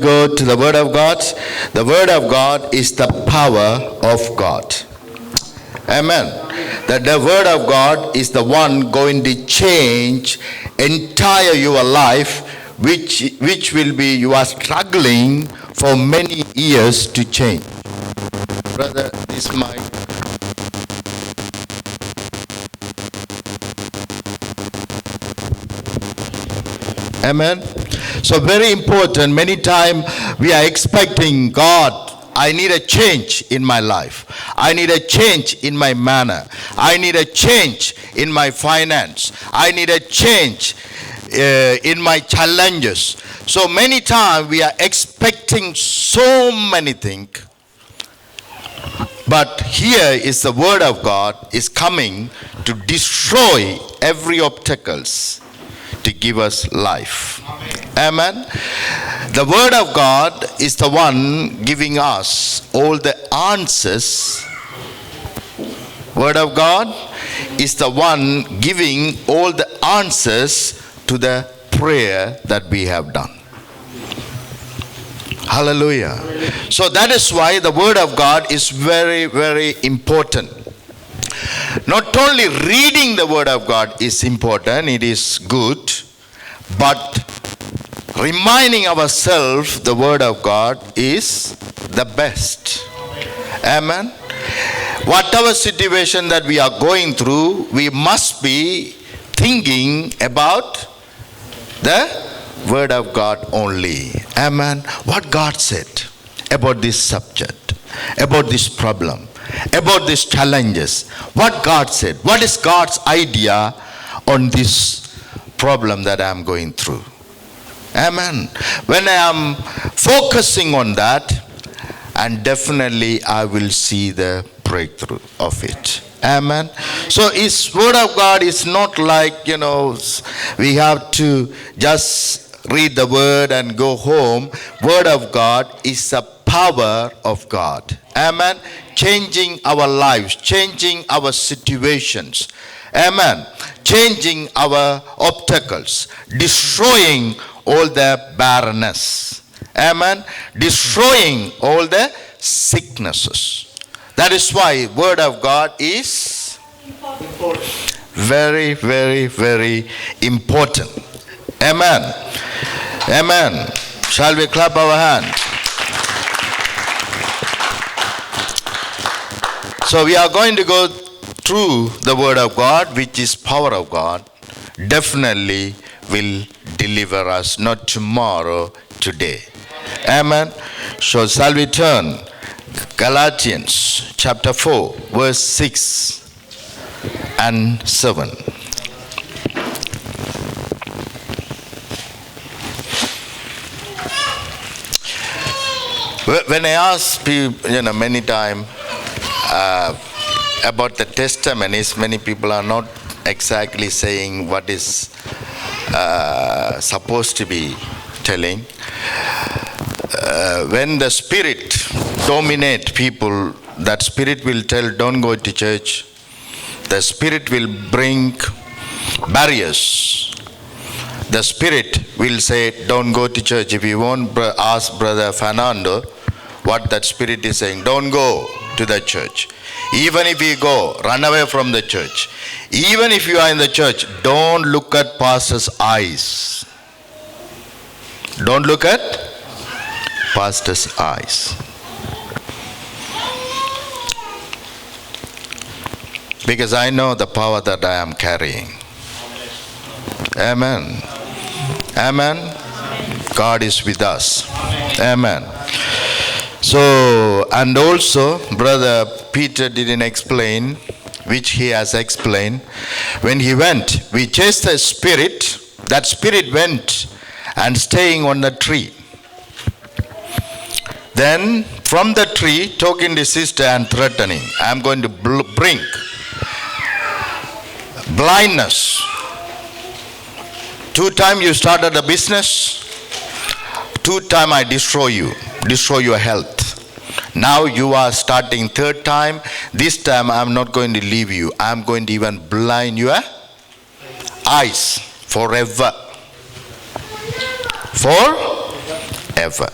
go to the Word of God. The Word of God is the power of God. Amen. That the Word of God is the one going to change entire your life, which will be you are struggling for many years to change. Brother, this mic. Amen. So very important. Many times we are expecting God, I need a change in my life. I need a change in my manner. I need a change in my finance. I need a change in my challenges. So many times we are expecting so many things. But here is the Word of God is coming to destroy every obstacles to give us life. Amen. The Word of God is the one giving us all the answers. Word of God is the one giving all the answers to the prayer that we have done. Hallelujah. So that is why the Word of God is very, very important. Not only reading the Word of God is important, it is good, but reminding ourselves the Word of God is the best. Amen. Whatever situation that we are going through, we must be thinking about the Word of God only. Amen. What God said about this subject, about this problem, about these challenges. What God said. What is God's idea on this problem that I am going through? Amen. When I am focusing on that, and definitely I will see the breakthrough of it. Amen. So His Word of God is not like, we have to just read the Word and go home. Word of God is the power of God. Amen. Changing our lives, changing our situations. Amen. Changing our obstacles, destroying all the barrenness. Amen. Destroying all the sicknesses. That is why Word of God is very, very, very important. Amen. Amen. Shall we clap our hands? So we are going to go through the Word of God, which is power of God. Definitely will deliver us, not tomorrow, today. Amen. So shall we turn Galatians chapter 4, verse 6 and 7. When I ask people, many times about the testimonies, many people are not exactly saying what is supposed to be telling. When the Spirit dominates people, that Spirit will tell, don't go to church. The Spirit will bring barriers. The Spirit will say, don't go to church. If you won't ask Brother Fernando what that Spirit is saying, don't go to the church. Even if you go, run away from the church. Even if you are in the church, don't look at pastor's eyes. Don't look at pastor's eyes. Because I know the power that I am carrying. Amen. Amen. God is with us. Amen. So, and also, Brother Peter didn't explain, which he has explained. When he went, we chased the spirit. That spirit went and staying on the tree. Then, from the tree, talking to sister and threatening, I'm going to bring blindness. 2 times you started a business, 2 times I destroy you, destroy your health. Now you are starting 3rd time. This time I'm not going to leave you. I'm going to even blind your eyes forever. Forever.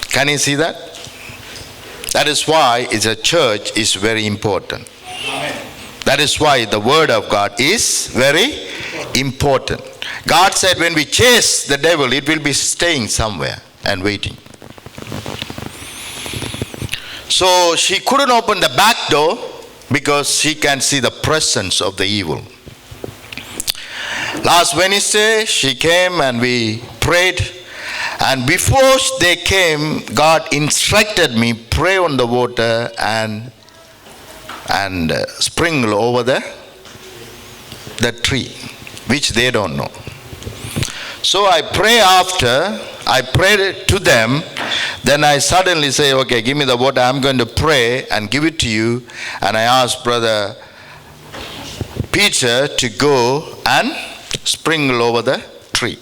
Can you see that? That is why a church is very important. Amen. That is why the word of God is very important. God said when we chase the devil, it will be staying somewhere and waiting. So she couldn't open the back door because she can see the presence of the evil. Last Wednesday, she came and we prayed. And before they came, God instructed me, pray on the water and sprinkle over the tree, which they don't know. So I prayed to them. Then I suddenly say, okay, give me the water. I'm going to pray and give it to you. And I asked Brother Peter to go and sprinkle over the tree.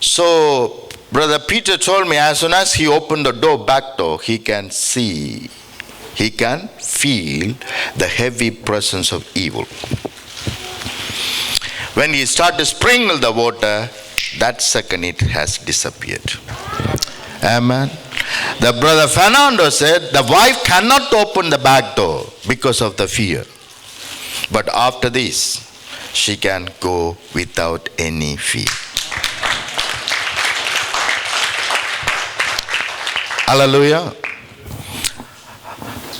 So Brother Peter told me as soon as he opened the door, back door, he can see, he can feel the heavy presence of evil. When he started to sprinkle the water, that second it has disappeared. Amen. The Brother Fernando said the wife cannot open the back door because of the fear. But after this, she can go without any fear. Hallelujah.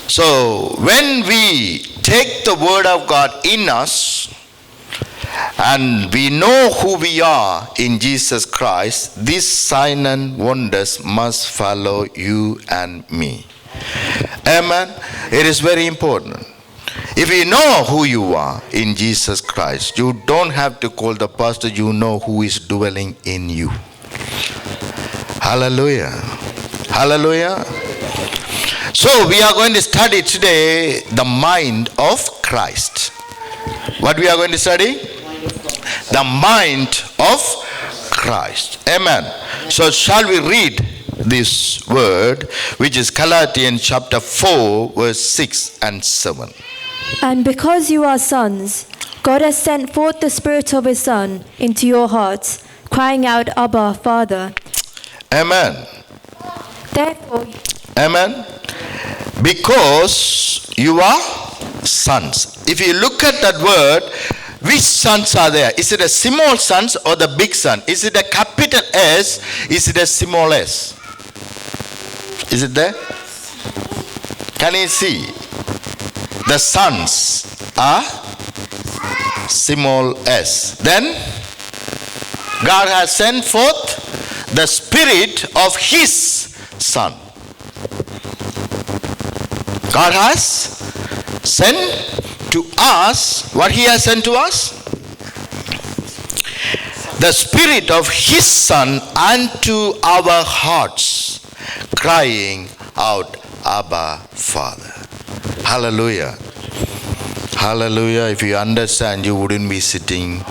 So when we take the word of God in us and we know who we are in Jesus Christ, these signs and wonders must follow you and me. Amen. It is very important. If you know who you are in Jesus Christ, you don't have to call the pastor, you know who is dwelling in you. Hallelujah. Hallelujah. So we are going to study today the mind of Christ. What we are going to study? The mind of Christ. Amen. So shall we read this word, which is Galatians chapter 4, verse 6 and 7. And because you are sons, God has sent forth the Spirit of His Son into your hearts, crying out, Abba, Father. Amen. Therefore, amen. Because you are sons. If you look at that word, which sons are there? Is it a small sons or the big son? Is it a capital S? Is it a small s? Is it there? Can you see? The sons are small s. Then God has sent forth the Spirit of His Son. God has sent to us, what He has sent to us? The Spirit of His Son unto our hearts, crying out, Abba, Father. Hallelujah. Hallelujah. If you understand, you wouldn't be sitting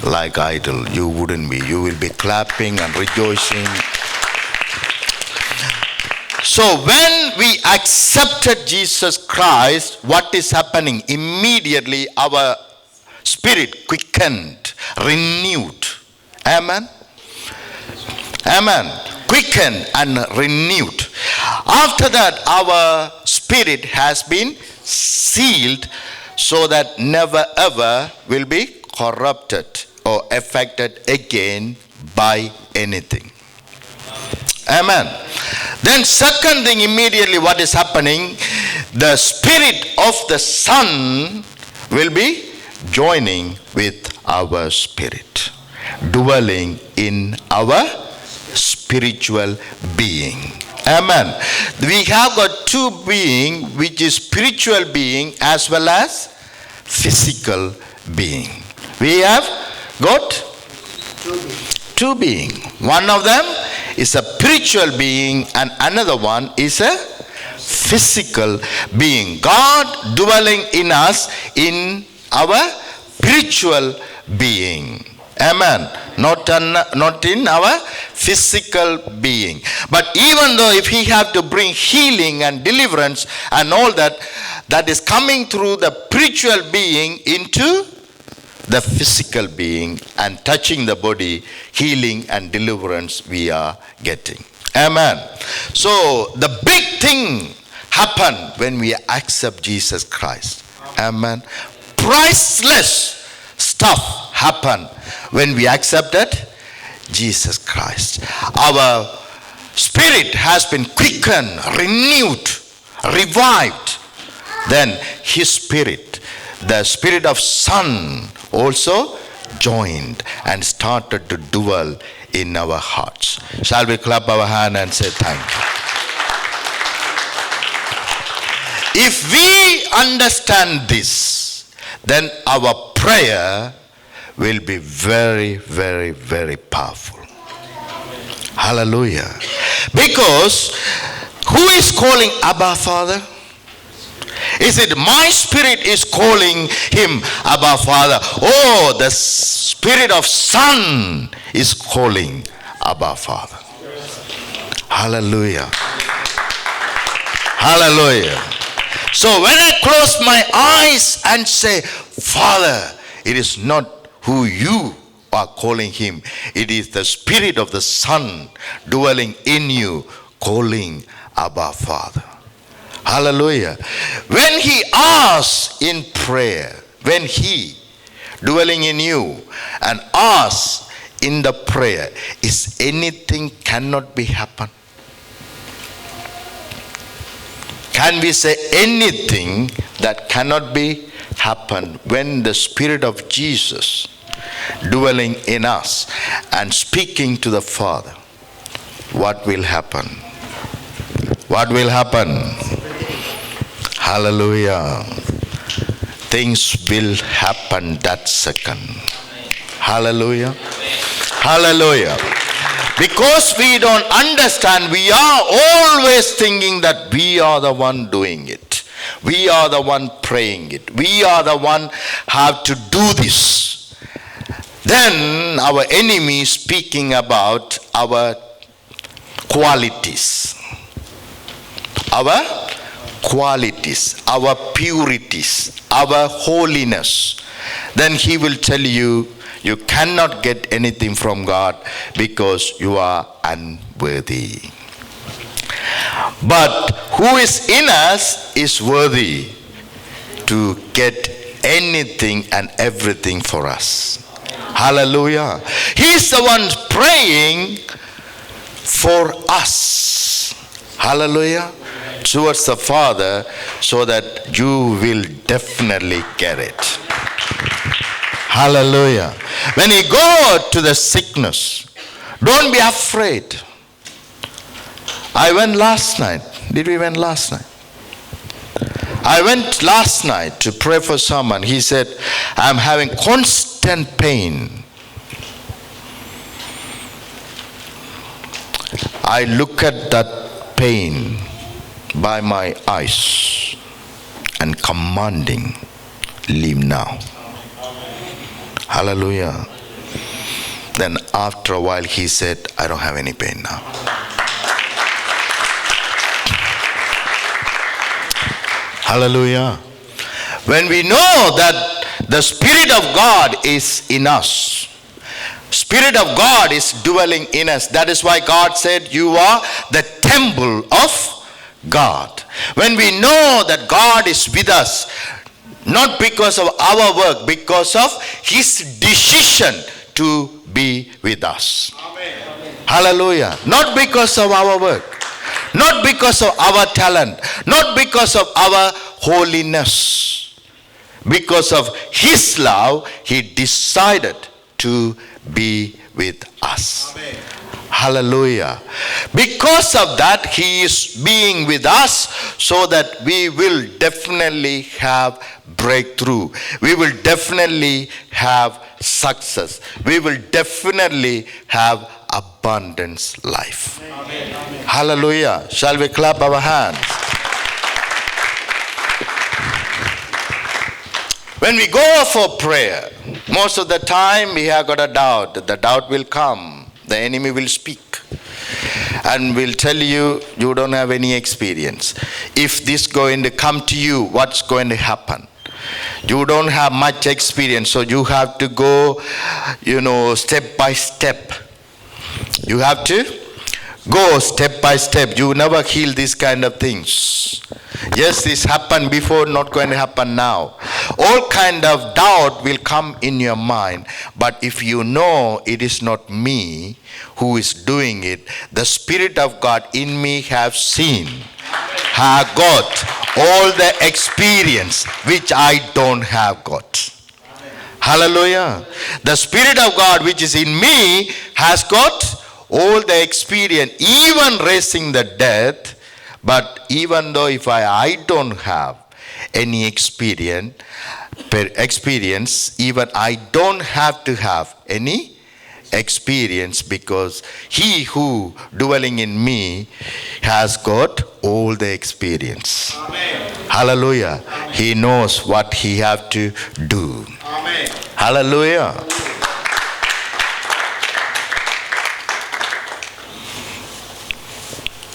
like idle. You wouldn't be. You will be clapping and rejoicing. So when we accepted Jesus Christ, what is happening? Immediately our spirit quickened, renewed. Amen. Amen. Quickened and renewed. After that, our spirit has been sealed so that never ever will be corrupted or affected again by anything. Amen. Then second thing, immediately what is happening, the Spirit of the Son will be joining with our spirit, dwelling in our spiritual being. Amen. We have got two being, which is spiritual being as well as physical being. We have got two being. One of them is a spiritual being and another one is a physical being. God dwelling in us in our spiritual being. Amen. Not in our physical being. But even though if He have to bring healing and deliverance and all that, that is coming through the spiritual being into the physical being, and touching the body, healing and deliverance we are getting. Amen. So the big thing happen when we accept Jesus Christ. Amen. Priceless stuff happen when we accepted Jesus Christ. Our spirit has been quickened, renewed, revived. Then his spirit, the spirit of Son, also joined and started to dwell in our hearts. Shall we clap our hand and say thank you? If we understand this, then our prayer will be very, very, very powerful. Hallelujah. Because who is calling Abba Father? Is it my spirit is calling him Abba Father? Oh, the spirit of Son is calling Abba Father. Hallelujah. Hallelujah. So when I close my eyes and say, Father, it is not who you are calling him. It is the spirit of the Son dwelling in you, calling Abba Father. Hallelujah. When he asks in prayer, when he dwelling in you and asks in the prayer, is anything cannot be happen? Can we say anything that cannot be happen when the Spirit of Jesus dwelling in us and speaking to the Father? What will happen? What will happen? Hallelujah. Things will happen that second. Hallelujah. Hallelujah. Because we don't understand, we are always thinking that we are the one doing it. We are the one praying it. We are the one have to do this. Then our enemy is speaking about our qualities. Our qualities, our purities, our holiness. Then he will tell you, you cannot get anything from God because you are unworthy. But who is in us is worthy to get anything and everything for us. Hallelujah. He's the one praying for us. Hallelujah. Towards the Father, so that you will definitely get it. Hallelujah. When you go to the sickness, don't be afraid. I went last night. Did we went last night? I went last night to pray for someone. He said, I'm having constant pain. I look at that pain by my eyes and commanding, leave now. Hallelujah. Then after a while he said, I don't have any pain now. Hallelujah. When we know that the Spirit of God is in us, Spirit of God is dwelling in us. That is why God said, you are the temple of God. When we know that God is with us, not because of our work, because of his decision to be with us. Amen. Hallelujah. Not because of our work, not because of our talent, not because of our holiness. Because of his love, he decided to be with us. Amen. Hallelujah. Because of that, he is being with us so that we will definitely have breakthrough. We will definitely have success. We will definitely have abundance life. Amen. Hallelujah. Shall we clap our hands? When we go for prayer, most of the time we have got a doubt. The doubt will come. The enemy will speak and will tell you, you don't have any experience. If this going to come to you, what's going to happen? You don't have much experience, so you have to go, step by step. You have to go step by step. You never heal these kind of things. Yes, this happened before, not going to happen now. All kind of doubt will come in your mind. But if you know it is not me who is doing it, the Spirit of God in me have seen, have got all the experience which I don't have got. Hallelujah. The Spirit of God which is in me has got all the experience, even raising the dead. But even though if I don't have any experience, even I don't have to have any experience, because he who dwelling in me has got all the experience. Amen. Hallelujah. Amen. He knows what he have to do. Amen. Hallelujah.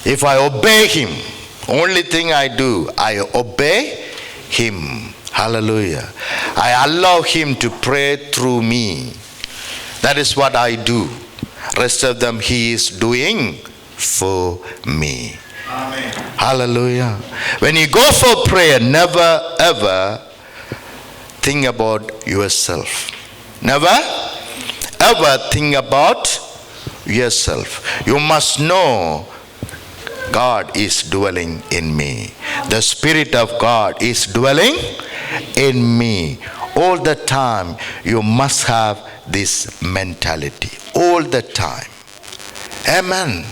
If I obey him, only thing I do, I obey him. Hallelujah. I allow him to pray through me. That is what I do. Rest of them he is doing for me. Amen. Hallelujah. When you go for prayer, never ever think about yourself. Never ever think about yourself. You must know God is dwelling in me. The Spirit of God is dwelling in me. All the time you must have this mentality. All the time. Amen.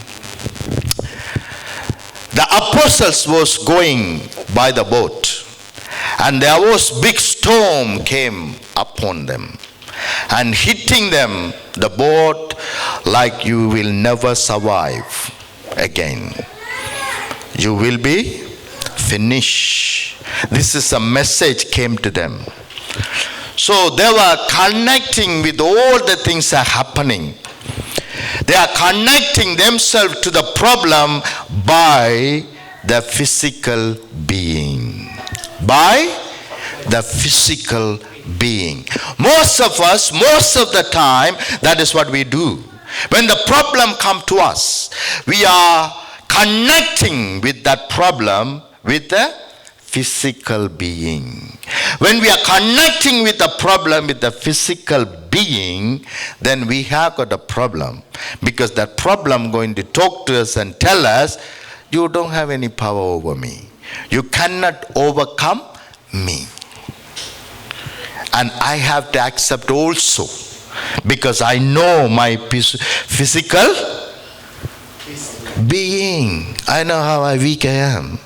The apostles was going by the boat, and there was big storm came upon them and hitting them, the boat, like you will never survive again. You will be finished. This is a message came to them. So they were connecting with all the things that are happening. They are connecting themselves to the problem by the physical being. By the physical being. Most of us, most of the time, that is what we do. When the problem comes to us, we are connecting with that problem with the physical being. When we are connecting with the problem with the physical being, then we have got a problem, because that problem going to talk to us and tell us, you don't have any power over me. You cannot overcome me. And I have to accept also, because I know my physical being. I know how weak I am.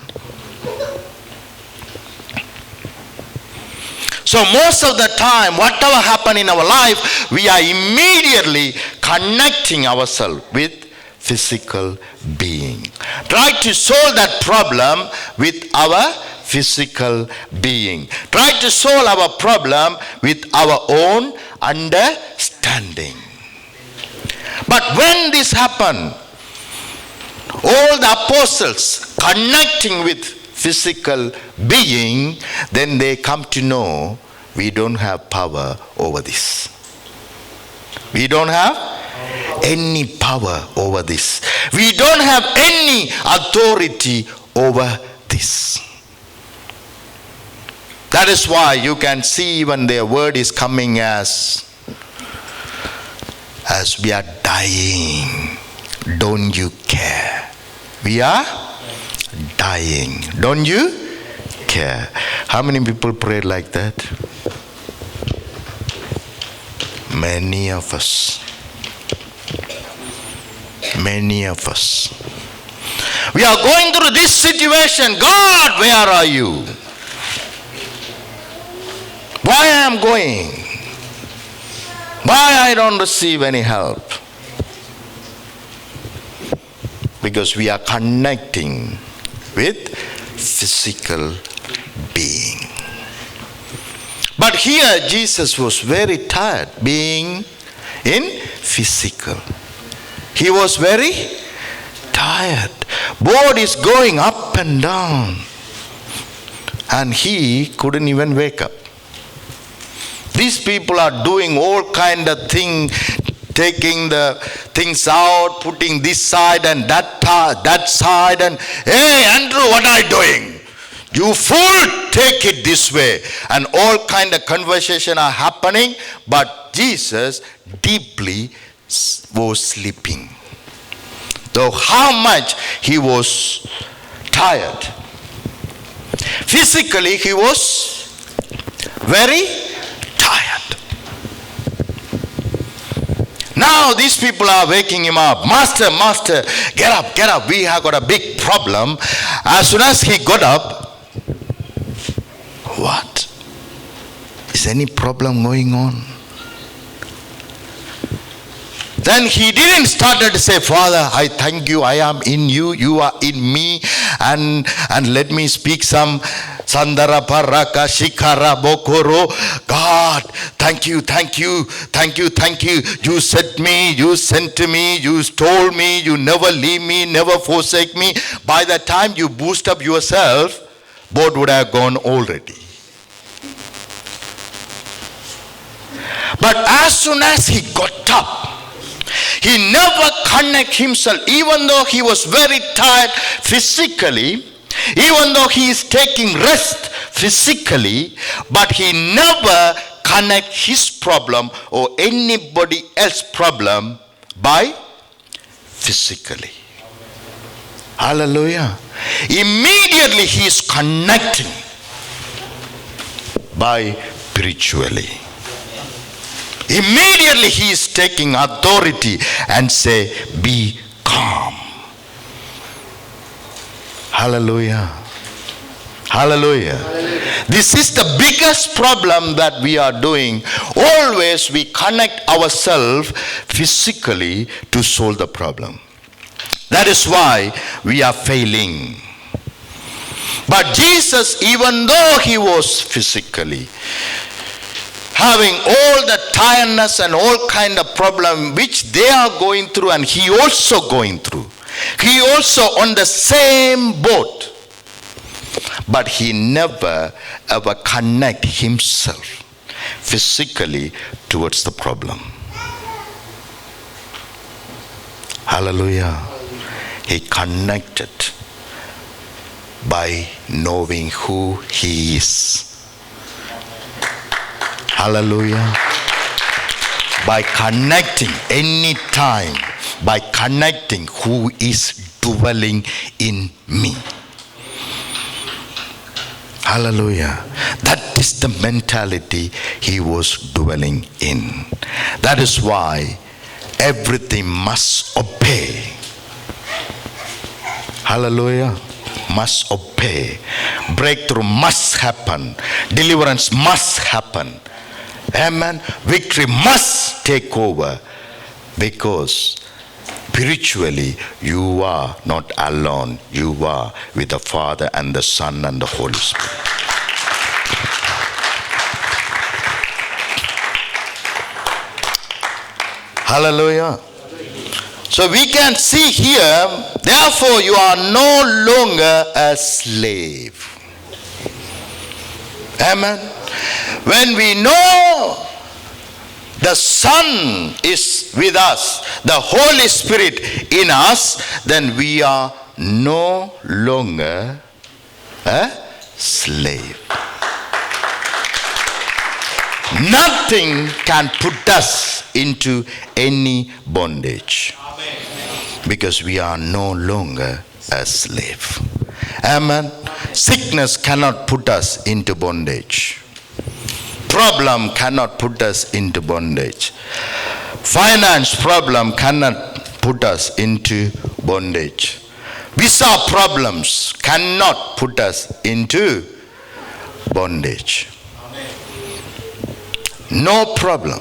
So most of the time, whatever happen in our life, we are immediately connecting ourselves with physical being. Try to solve that problem with our physical being. Try to solve our problem with our own understanding. But when this happened, all the apostles connecting with physical being, then they come to know we don't have power over this. We don't have any power over this. We don't have any authority over this. That is why you can see even their word is coming as we are dying. Don't you care? We are dying. Don't you care? How many people pray like that? Many of us. Many of us. We are going through this situation. God, where are you? Why I am going? Why I don't receive any help? Because we are connecting with physical being. But here Jesus was very tired being in physical. He was very tired. Boat is going up and down. And he couldn't even wake up. These people are doing all kind of thing, taking the things out, putting this side and that side, and hey Andrew, what are you doing? You fool, take it this way. And all kind of conversation are happening, but Jesus deeply was sleeping. Though how much he was tired. Physically he was very tired. Now these people are waking him up. Master, get up. We have got a big problem. As soon as he got up, what? Is any problem going on? Then he didn't start to say, Father, I thank you, I am in you, you are in me, and let me speak some Sandara Paraka Shikara Bokoro. God, thank you. You sent me, you sent to me, you told me, you never leave me, never forsake me. By the time you boost up yourself, boat would have gone already. But as soon as he got up, he never connected himself, even though he was very tired physically, even though he is taking rest physically, but he never connect his problem or anybody else's problem by physically. Hallelujah. Immediately he is connecting by spiritually. Immediately he is taking authority and say, be calm. Hallelujah. Hallelujah. This is the biggest problem that we are doing. Always we connect ourselves physically to solve the problem. That is why we are failing. But Jesus, even though he was physically having all the tiredness and all kind of problem which they are going through, and he also going through. He also on the same boat. But he never ever connect himself physically towards the problem. Hallelujah. He connected by knowing who he is. Hallelujah. By connecting any time, by connecting who is dwelling in me. Hallelujah. That is the mentality he was dwelling in. That is why everything must obey. Hallelujah. Must obey. Breakthrough must happen. Deliverance must happen. Amen. Victory must take over, because spiritually you are not alone. You are with the Father and the Son and the Holy Spirit. Hallelujah. So we can see here, therefore you are no longer a slave. Amen. When we know the Son is with us, the Holy Spirit in us, then we are no longer a slave. Nothing can put us into any bondage. Because we are no longer a slave. Amen. Sickness cannot put us into bondage. Problem cannot put us into bondage. Finance problem cannot put us into bondage. Visa problems cannot put us into bondage. No problem,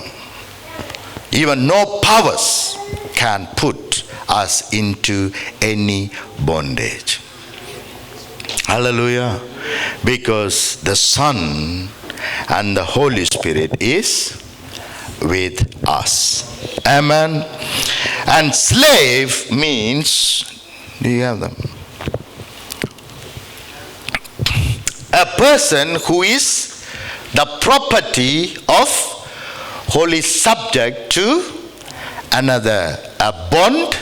even no powers can put us into any bondage. Hallelujah. Because the Son and the Holy Spirit is with us. Amen. And slave means, do you have them? A person who is the proper property of who is subject to another, a bond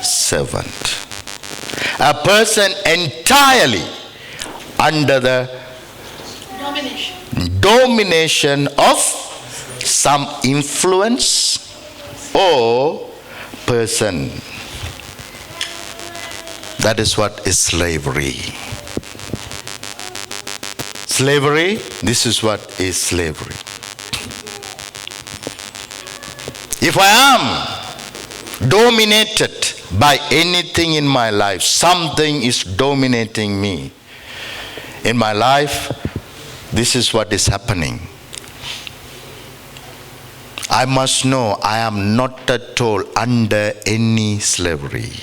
servant. A person entirely under the domination of some influence or person. That is what is slavery. Slavery, this is what is slavery. If I am dominated by anything in my life, something is dominating me in my life, this is what is happening. I must know I am not at all under any slavery.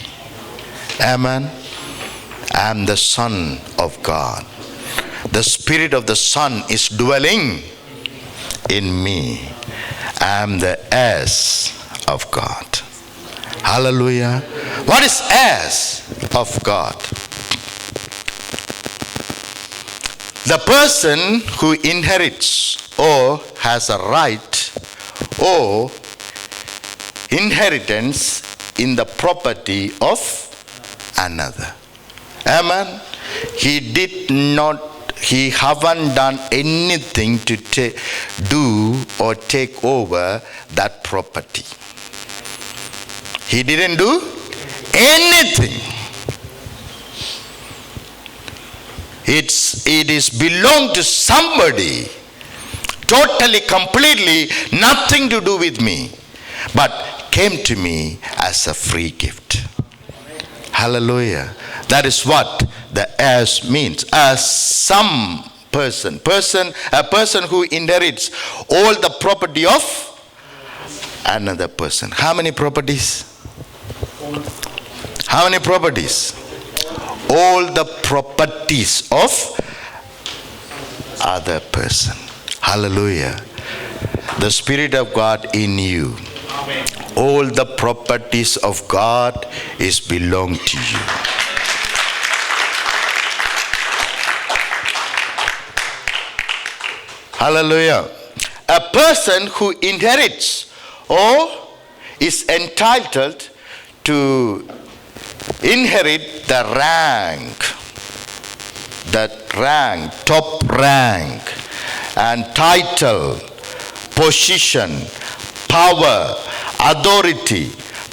Amen. I am the Son of God. The Spirit of the Son is dwelling in me. I am the heirs of God. Hallelujah. What is heirs of God? The person who inherits or has a right or inheritance in the property of another. Amen. He haven't done anything to do or take over that property. He didn't do anything. It is belong to somebody, totally, completely, nothing to do with me, but came to me as a free gift. Hallelujah. That is what the heirs means. As some person, a person who inherits all the property of another person. How many properties? How many properties? All the properties of other person. Hallelujah. The Spirit of God in you. All the properties of God is belong to you. Hallelujah. A person who inherits or is entitled to inherit the rank, top rank, and title, position, power, authority,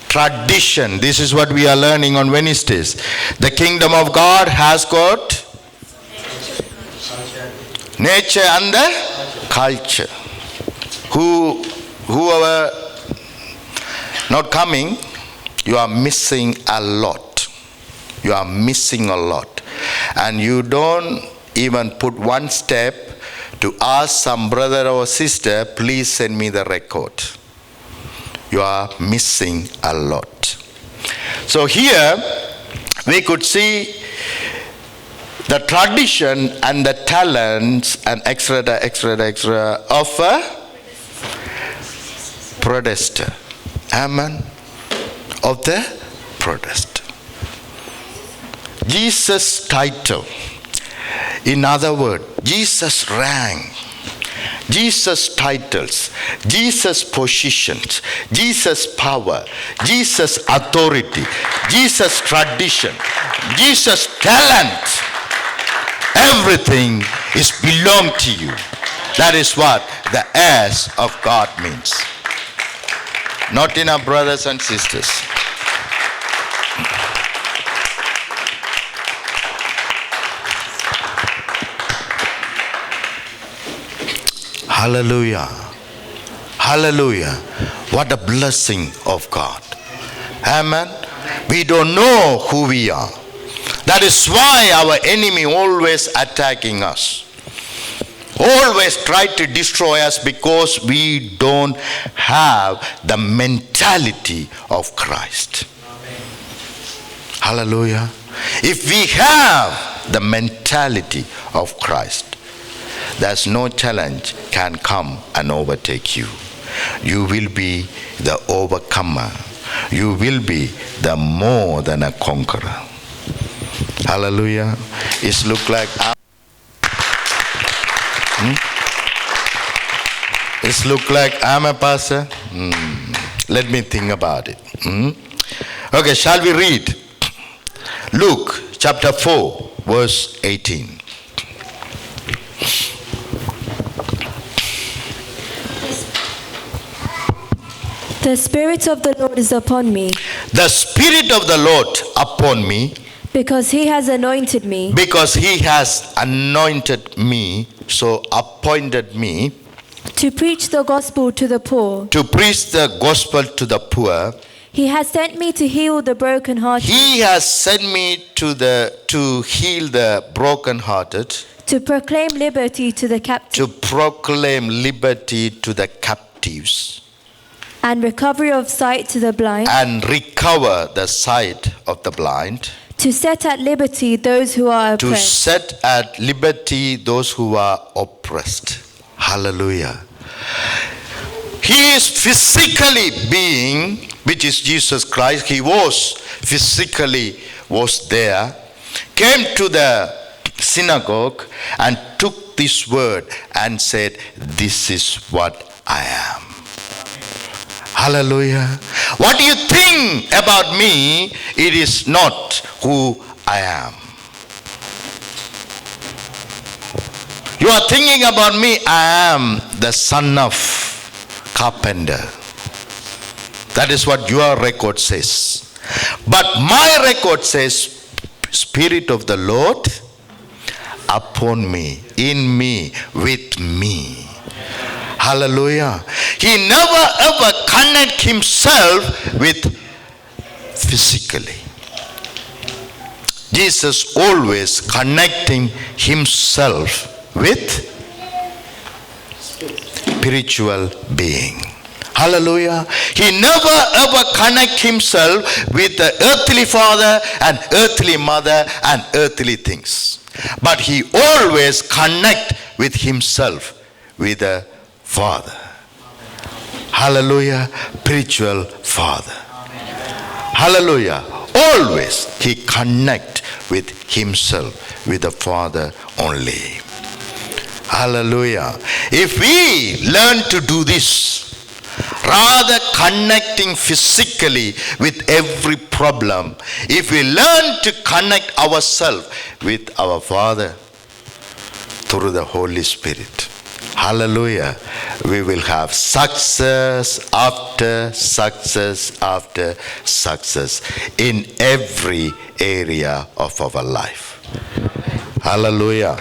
tradition. This is what we are learning on Wednesdays. The kingdom of God has got nature and the culture. Whoever not coming, you are missing a lot. You are missing a lot. And you don't even put one step to ask some brother or sister, please send me the record. You are missing a lot. So here we could see the tradition and the talents and extra of a protester. Amen. Of the protester. Jesus' title, in other words, Jesus' rank, Jesus' titles, Jesus' positions, Jesus' power, Jesus' authority, Jesus' tradition, Jesus' talent, everything is belong to you. That is what the heirs of God means. Not in our brothers and sisters. Hallelujah. Hallelujah. What a blessing of God. Amen. We don't know who we are. That is why our enemy always attacking us. Always try to destroy us because we don't have the mentality of Christ. Hallelujah. If we have the mentality of Christ, there's no challenge can come and overtake you. You will be the overcomer. You will be the more than a conqueror. Hallelujah. It looks like It's look like I'm a pastor. Let me think about it. Okay, shall we read? Luke chapter 4, verse 18. The Spirit of the Lord is upon me, The Spirit of the Lord upon me, because he has anointed me because he has anointed me, so appointed me, to preach the gospel to the poor. to preach the gospel to the poor. He has sent me to heal the brokenhearted, He has sent me to heal the brokenhearted, to proclaim liberty to the captives, to proclaim liberty to the captives, and recovery of sight to the blind, and recover the sight of the blind, to set at liberty those who are to oppressed, set at liberty those who are oppressed. Hallelujah. He is physically being, which is Jesus Christ. He was physically was there, came to the synagogue and took this word and said, "This is what I am." Hallelujah. What do you think about me? It is not who I am. You are thinking about me, I am the son of carpenter. That is what your record says. But my record says, Spirit of the Lord upon me, in me, with me. Hallelujah. He never ever connect himself with physically. Jesus always connecting himself with spiritual being. Hallelujah. He never ever connect himself with the earthly father and earthly mother and earthly things. But he always connect with himself with the Father. Hallelujah. Spiritual Father. Hallelujah. Always he connect with himself with the Father only. Hallelujah. If we learn to do this, rather connecting physically with every problem, if we learn to connect ourselves with our Father through the Holy Spirit, hallelujah, we will have success after success after success in every area of our life. Hallelujah.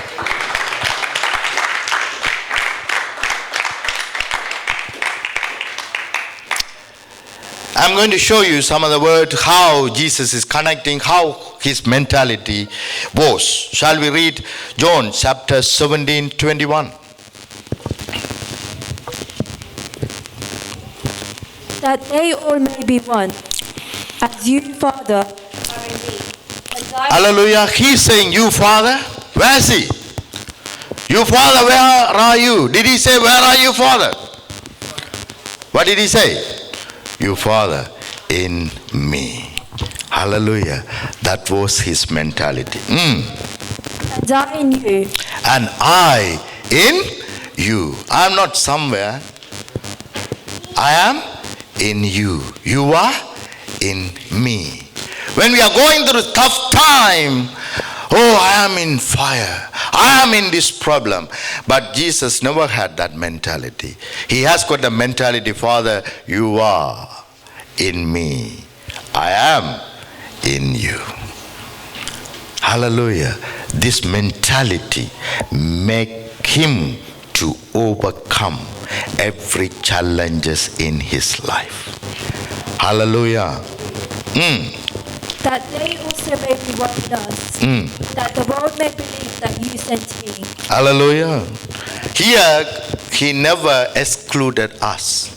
I'm going to show you some of the word how Jesus is connecting, how his mentality was. Shall we read John chapter 17:21? that they all may be one, as you, Father, are in me, as I Hallelujah. He's saying, you Father, where is he? You Father, where are you? Did he say, where are you, Father? What did he say? You Father in me. Hallelujah. That was his mentality. and I in you, And I in you. I'm not somewhere. I am in you. You are in me. When we are going through a tough time, oh, I am in fire. I am in this problem. But Jesus never had that mentality. He has got the mentality, Father, you are in me. I am in you. Hallelujah. This mentality make him to overcome every challenges in his life. Hallelujah. that they also may be one in us, that the world may believe that you sent me. Hallelujah. Here, he never excluded us.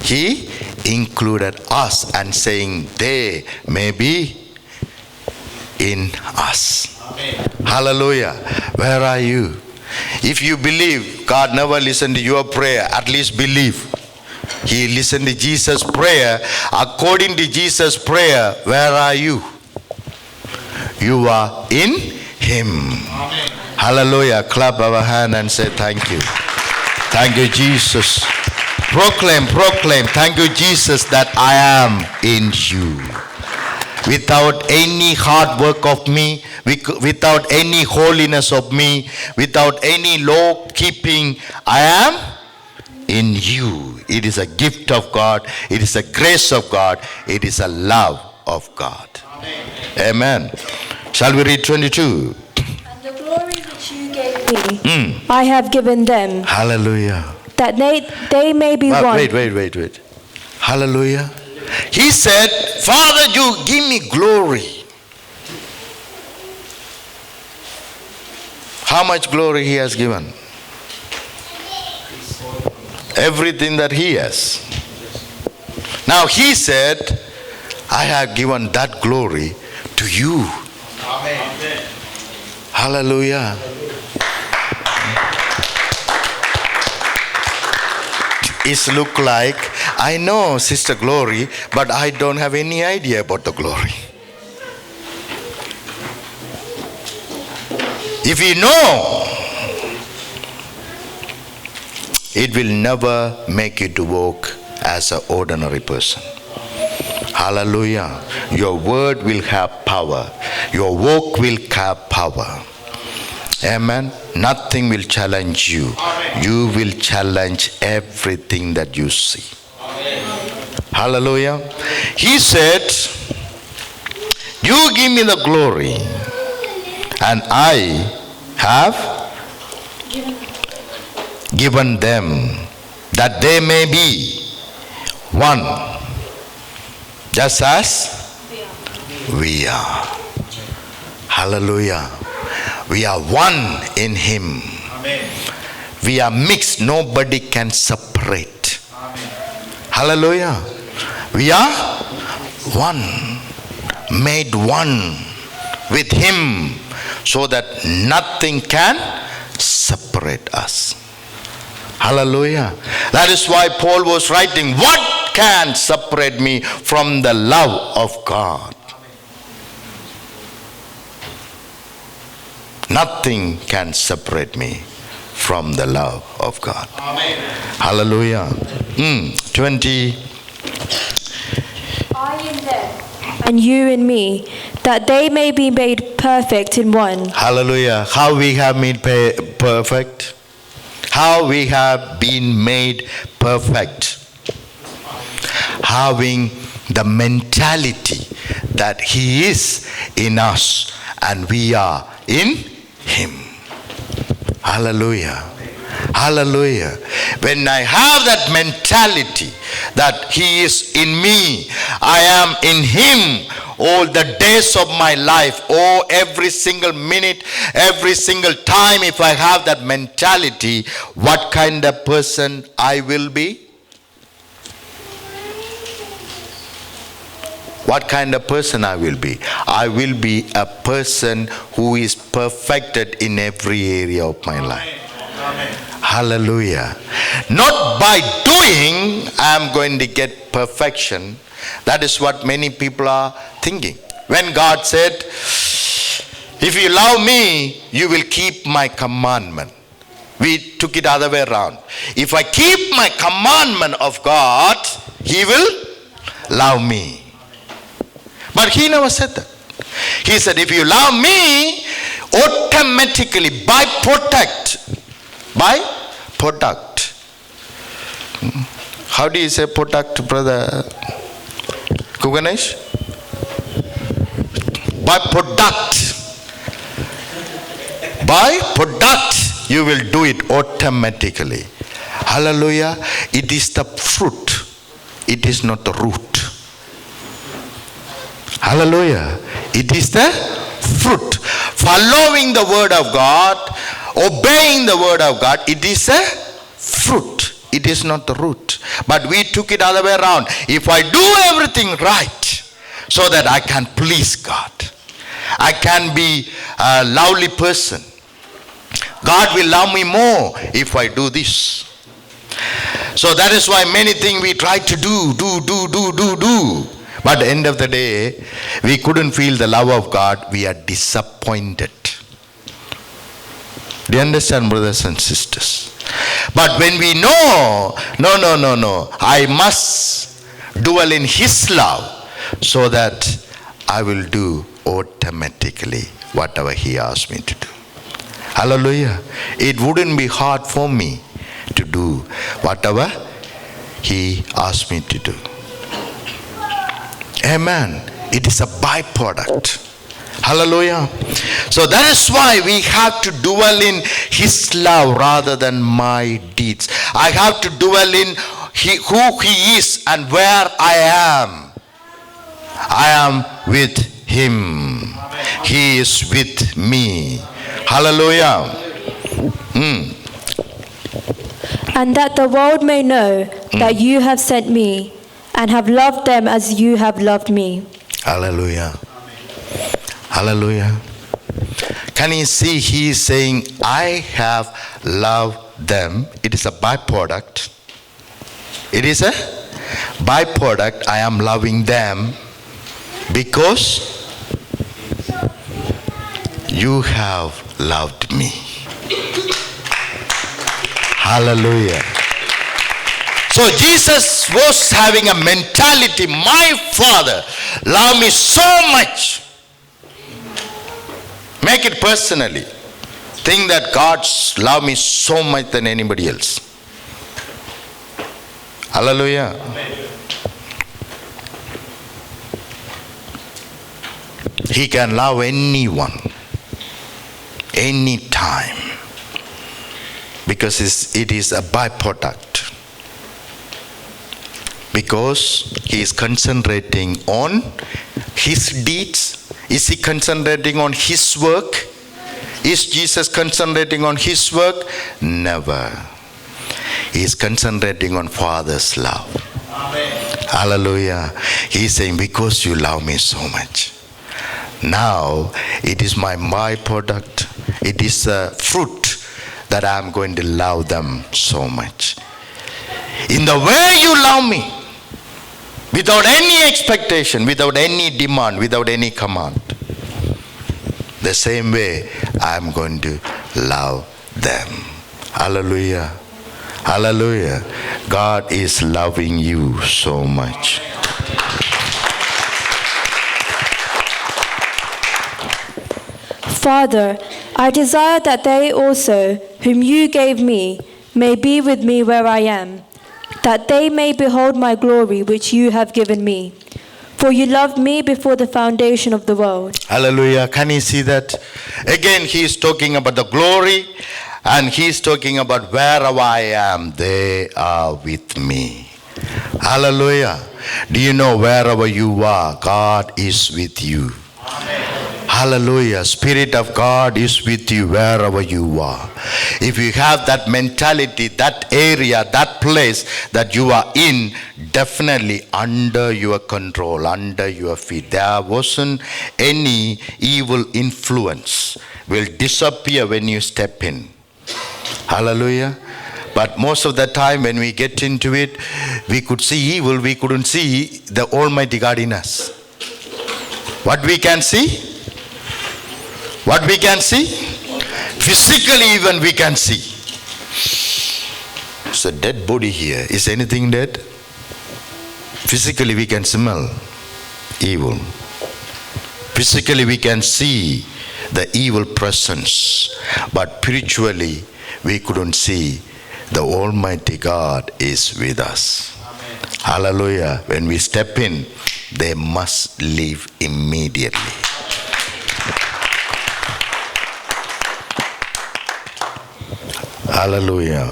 He included us and saying they may be in us. Amen. Hallelujah. Where are you? If you believe God never listened to your prayer, at least believe. He listened to Jesus' prayer. According to Jesus' prayer, where are you? You are in him. Amen. Hallelujah. Clap our hand and say thank you. Thank you, Jesus. Proclaim, proclaim. Thank you, Jesus, that I am in you. Without any hard work of me, without any holiness of me, without any law keeping, I am in you. It is a gift of God. It is a grace of God. It is a love of God. Amen. Shall we read 22? And the glory which you gave me, I have given them, Hallelujah. that they may be one. Wait. Hallelujah. He said, Father, you give me glory. How much glory he has given? Everything that he has. Now he said, I have given that glory to you. Amen. Hallelujah. It look like, I know Sister Glory, but I don't have any idea about the glory. If you know, it will never make you to walk as an ordinary person. Hallelujah. Your word will have power. Your walk will have power. Amen. Nothing will challenge you. Amen. You will challenge everything that you see. Amen. Hallelujah. He said, you give me the glory, and I have given them, that they may be one, just as we are. Hallelujah. We are one in him. Amen. We are mixed. Nobody can separate. Amen. Hallelujah. We are one. Made one with him, so that nothing can separate us. Hallelujah. That is why Paul was writing, what can separate me from the love of God? Nothing can separate me from the love of God. Amen. Hallelujah. 20. I in them, and you in me, that they may be made perfect in one. Hallelujah. How we have made perfect? How we have been made perfect? Having the mentality that he is in us and we are in him. Hallelujah. Hallelujah. When I have that mentality that he is in me, I am in him all the days of my life, every single minute, every single time, if I have that mentality, what kind of person I will be? What kind of person I will be? I will be a person who is perfected in every area of my life. Amen. Hallelujah. Not by doing I am going to get perfection. That is what many people are thinking. When God said, if you love me, you will keep my commandment. We took it other way around. If I keep my commandment of God, he will love me. But he never said that. He said, if you love me, automatically, by product. How do you say product, brother Kuganesh? By product, you will do it automatically. Hallelujah. It is the fruit. It is not the root. Hallelujah. It is the fruit. Following the word of God, obeying the word of God, it is a fruit. It is not the root. But we took it other way around. If I do everything right, so that I can please God, I can be a lovely person, God will love me more if I do this. So that is why many things we try to do. But at the end of the day, we couldn't feel the love of God. We are disappointed. Do you understand, brothers and sisters? But when we know, no, I must dwell in his love so that I will do automatically whatever he asks me to do. Hallelujah. It wouldn't be hard for me to do whatever he asked me to do. Amen. It is a byproduct. Hallelujah. So that is why we have to dwell in his love rather than my deeds. I have to dwell in who he is and where I am. I am with him. He is with me. Hallelujah. And that the world may know that you have sent me and have loved them as you have loved me. Hallelujah. Hallelujah. Can you see he is saying, I have loved them. It is a byproduct. It is a byproduct. I am loving them because you have loved me. Hallelujah. So Jesus was having a mentality, my Father loved me so much. Make it personally. Think that God loves me so much than anybody else. Hallelujah. Amen. He can love anyone, anytime, because it is a byproduct. Because he is concentrating on his deeds. Is he concentrating on his work? Is Jesus concentrating on his work? Never. He is concentrating on Father's love. Amen. Hallelujah. He is saying, because you love me so much. Now, it is my byproduct. It is a fruit that I am going to love them so much. In the way you love me, without any expectation, without any demand, without any command, the same way I am going to love them. Hallelujah. Hallelujah. God is loving you so much. Father, I desire that they also, whom you gave me, may be with me where I am, that they may behold my glory which you have given me. For you loved me before the foundation of the world. Hallelujah. Can you see that? Again, he is talking about the glory, and he is talking about wherever I am, they are with me. Hallelujah. Do you know wherever you are, God is with you? Amen. Hallelujah. Spirit of God is with you wherever you are. If you have that mentality, that area, that place that you are in, definitely under your control, under your feet. There wasn't any evil influence will disappear when you step in. Hallelujah. But most of the time when we get into it, we could see evil, we couldn't see the Almighty God in us. What we can see? What we can see? Physically even we can see. It's a dead body here. Is anything dead? Physically we can smell evil. Physically we can see the evil presence. But spiritually we couldn't see the Almighty God is with us. Amen. Hallelujah. When we step in, they must leave immediately. Hallelujah.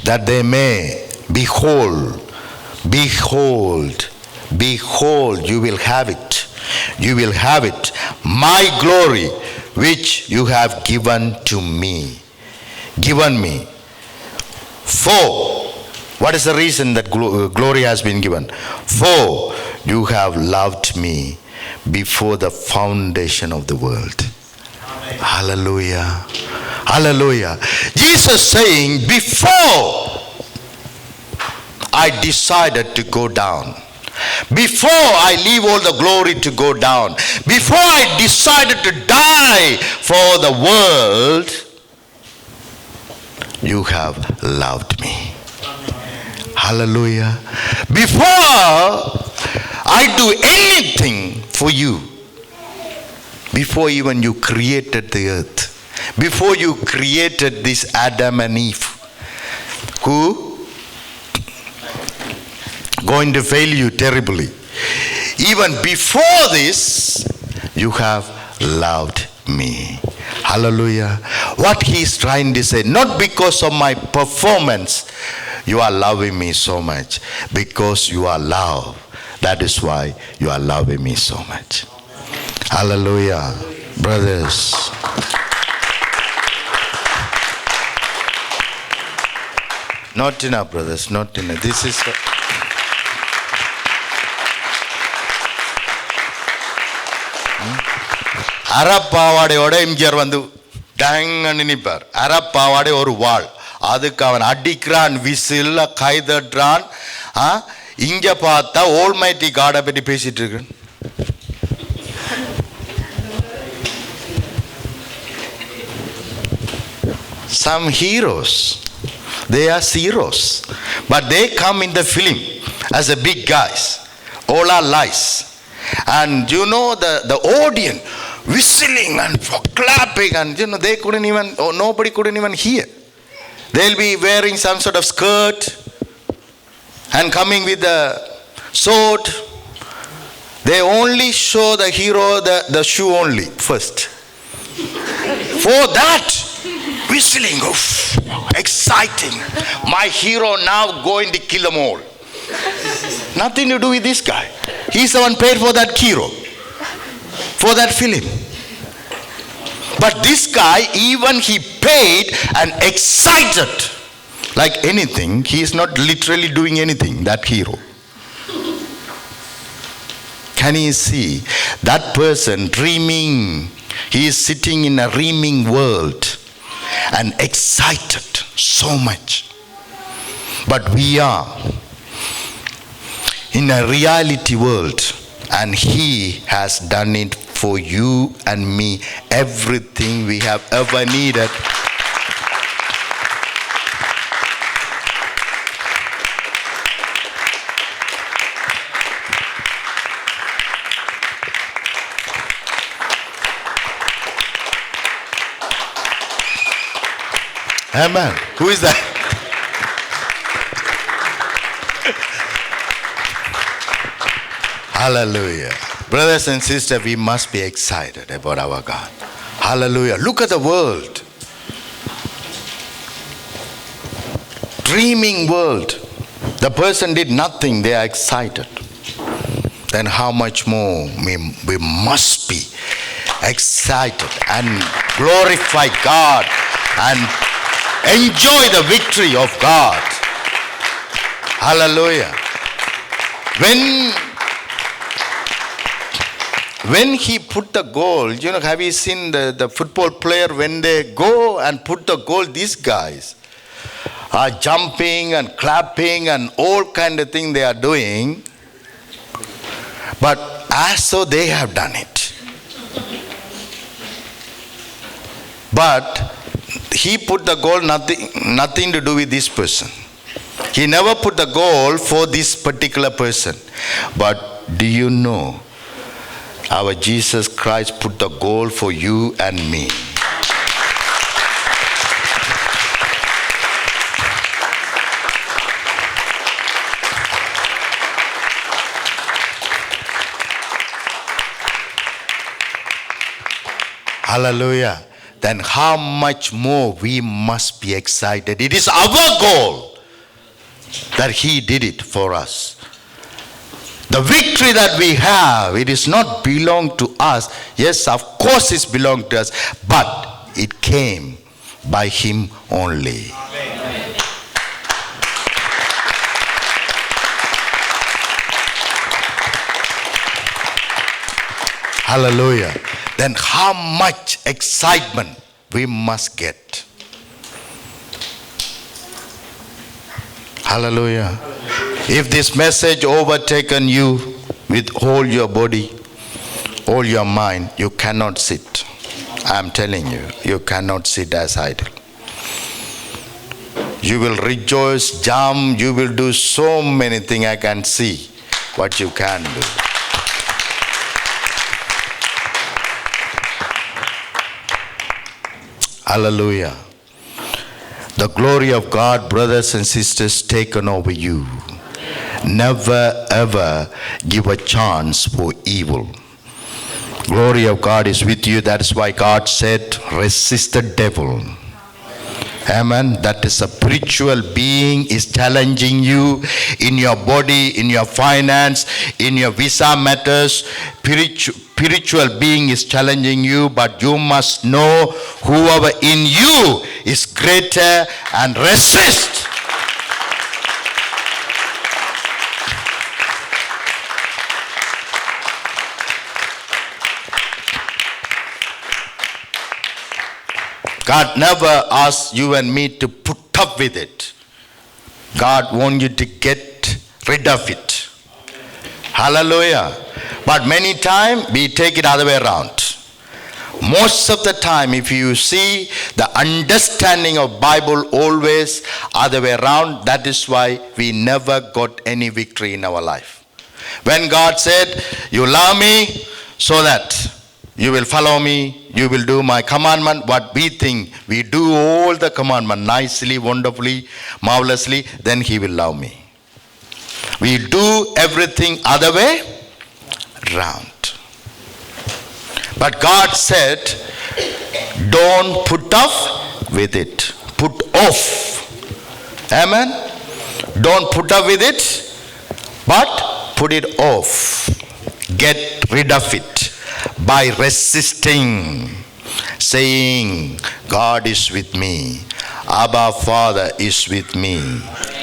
That they may behold, you will have it. You will have it. My glory, which you have given to me. Given me. For, what is the reason that glory has been given? For you have loved me before the foundation of the world. Amen. Hallelujah. Hallelujah. Jesus saying, before I decided to go down, Before I leave all the glory to go down, before I decided to die for the world, you have loved me. Hallelujah. Before I do anything for you, before even you created the earth, before you created this Adam and Eve, who going to fail you terribly, even before this, you have loved me. Hallelujah. What he is trying to say, not because of my performance, you are loving me so much, because you are love. That is why you are loving me so much. Hallelujah. Brothers. Not enough, brothers, not enough. This is அறப்பாவாடையோட MGR வந்து டேங்கன்னு நிற்பார். அறப்பாவாடை ஒரு வாள், அதுக்கு அவன் அடிக்கிறான், whistle கை தட்டுறான். இங்க பார்த்தா almighty காடை பற்றி பேசிட்டு இருக்கு. Some heroes, they are zeros, but they come in the film as a big guys. All are lies. And you know the audience whistling and clapping, and you know they couldn't even, or nobody couldn't even hear. They'll be wearing some sort of skirt and coming with the sword. They only show the hero the shoe only first. For that, whistling, exciting. My hero now going to kill them all. Nothing to do with this guy. He's the one paid for that hero, for that film. But this guy, even he paid and excited like anything. He is not literally doing anything, that hero. Can you see that person dreaming? He is sitting in a dreaming world and excited so much. But we are in a reality world, and he has done it for you and me, everything we have ever needed. Amen. Who is that? Hallelujah. Brothers and sisters, we must be excited about our God. Hallelujah. Look at the world. Dreaming world. The person did nothing, they are excited. Then how much more we must be excited and glorify God and enjoy the victory of God. Hallelujah. When he put the goal, you know, have you seen the football player, when they go and put the goal, these guys are jumping and clapping and all kind of thing they are doing, but as though they have done it. But he put the goal, nothing to do with this person. He never put the goal for this particular person. But do you know, our Jesus Christ put the goal for you and me. Hallelujah. Then how much more we must be excited. It is our goal that he did it for us. The victory that we have, it is not belong to us. Yes, of course it belongs to us, but it came by him only. Amen. Hallelujah. Then how much excitement we must get. Hallelujah. If this message overtaken you with all your body, all your mind, you cannot sit. I am telling you, you cannot sit as idle. You will rejoice, jump, you will do so many things. I can see what you can do. Hallelujah. The glory of God, brothers and sisters, taken over you. Never ever give a chance for evil. Glory of God is with you. That is why God said, resist the devil. Amen. That is a spiritual being is challenging you in your body, in your finance, in your visa matters. Spiritual being is challenging you, but you must know whoever in you is greater and resist. God never asks you and me to put up with it. God wants you to get rid of it. Hallelujah. But many times we take it other way around. Most of the time, if you see the understanding of Bible always other way around, that is why we never got any victory in our life. When God said, you love me so that you will follow me, you will do my commandment. What we think, we do all the commandment nicely, wonderfully, marvelously, then he will love me. We do everything other way round. But God said, don't put off with it. Put off. Amen. Don't put up with it, but put it off. Get rid of it by resisting, saying, God is with me. Abba Father is with me.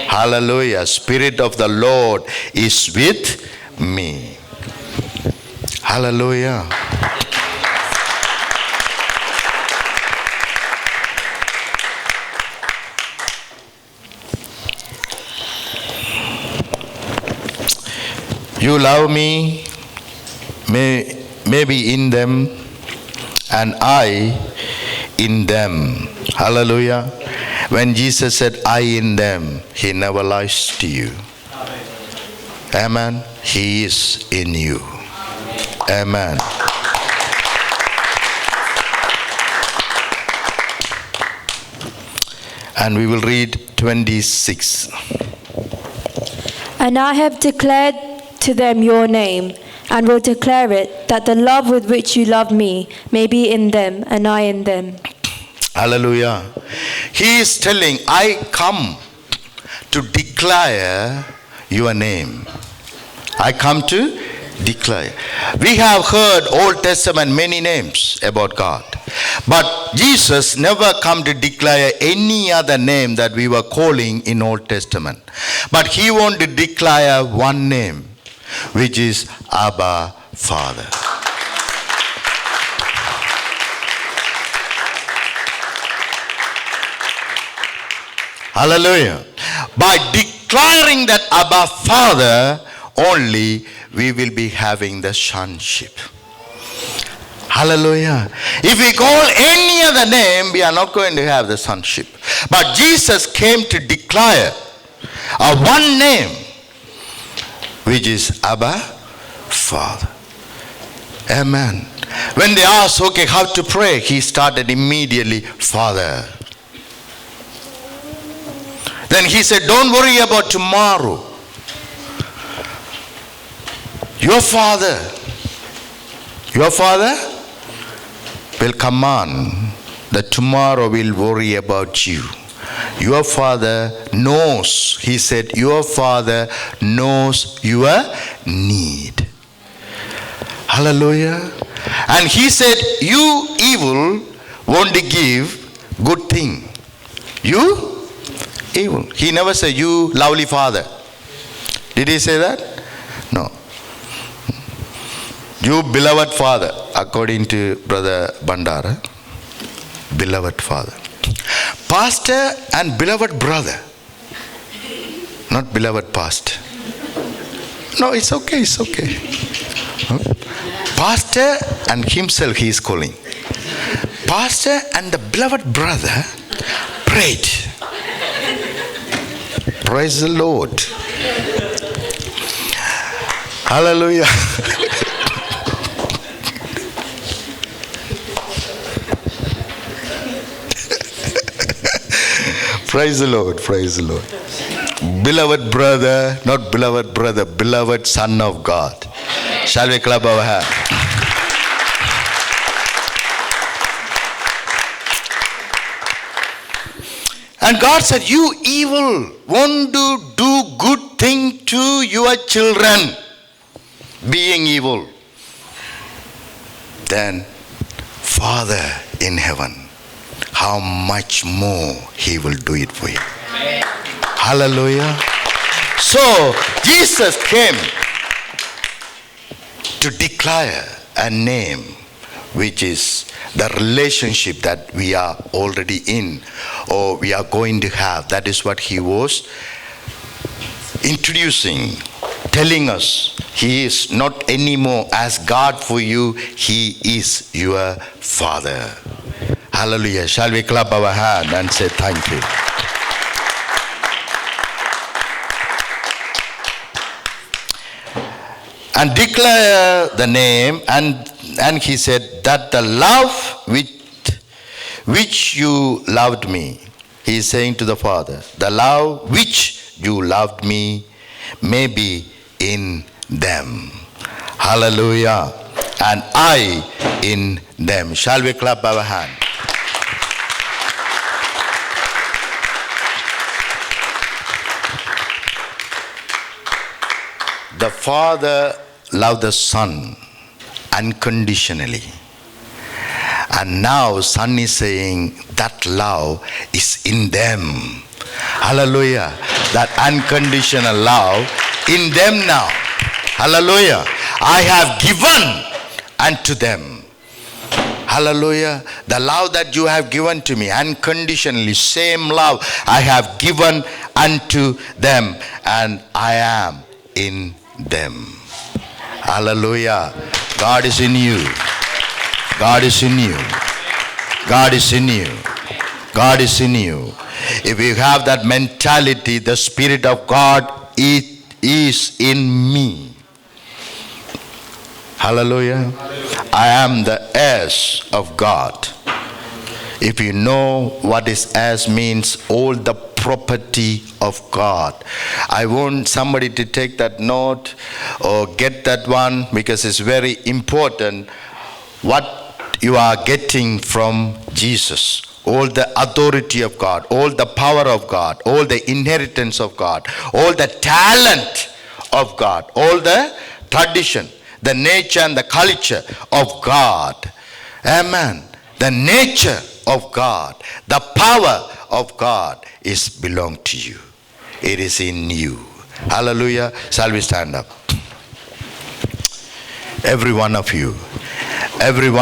Hallelujah. Spirit of the Lord is with me. Hallelujah. You love me, maybe in them, and I in them. Hallelujah. When Jesus said, I in them, he never lies to you. Amen. He is in you. Amen. And we will read 26. And I have declared to them your name, and will declare it, that the love with which you love me may be in them, and I in them. Hallelujah. He is telling, I come to declare your name. I come to declare. We have heard Old Testament many names about God. But Jesus never come to declare any other name that we were calling in Old Testament. But he wanted to declare one name, which is Abba Father. Hallelujah. By declaring that Abba Father only, we will be having the sonship. Hallelujah. If we call any other name, we are not going to have the sonship. But Jesus came to declare a one name, which is Abba Father. Amen. When they asked, okay, how to pray, he started immediately, Father. Then he said, don't worry about tomorrow. Your Father will command that tomorrow will worry about you. Your Father knows, he said, your Father knows your need. Hallelujah. And he said, you evil want to give good thing. You evil. He never said, you lovely Father. Did he say that? No. You beloved Father, according to Brother Bandara. Beloved Father. Pastor and beloved brother. Not beloved pastor. No, it's okay, it's okay. Pastor and himself he is calling. Pastor and the beloved brother prayed. Praise the Lord. Hallelujah. Praise the Lord, praise the Lord. Beloved brother, not beloved brother, beloved Son of God. Shall we clap our hands? And God said, you evil, want to do good thing to your children, being evil. Then, Father in heaven, how much more he will do it for you. Hallelujah. So, Jesus came to declare a name, which is the relationship that we are already in, or we are going to have. That is what he was introducing, telling us. He is not anymore as God for you, he is your Father. Hallelujah. Shall we clap our hand and say thank you? And declare the name, and he said that the love which you loved me, he is saying to the Father, the love which you loved me may be in them. Hallelujah. And I in them. Shall we clap our hand? The Father loved the Son unconditionally. And now Son is saying that love is in them. Hallelujah. That unconditional love in them now. Hallelujah. I have given unto them. Hallelujah. The love that you have given to me unconditionally, same love I have given unto them, and I am in them. Hallelujah. God is in you. God is in you. God is in you. God is in you. If you have that mentality, the Spirit of God is in me. Hallelujah. I am the heirs of God. If you know what is heirs means, all the property of God. I want somebody to take that note or get that one, because it's very important what you are getting from Jesus. All the authority of God, all the power of God, all the inheritance of God, all the talent of God, all the tradition, the nature and the culture of God. Amen. The nature of God, the power of God is belong to you. It is in you. Hallelujah. Shall we stand up? Every one of you. Every one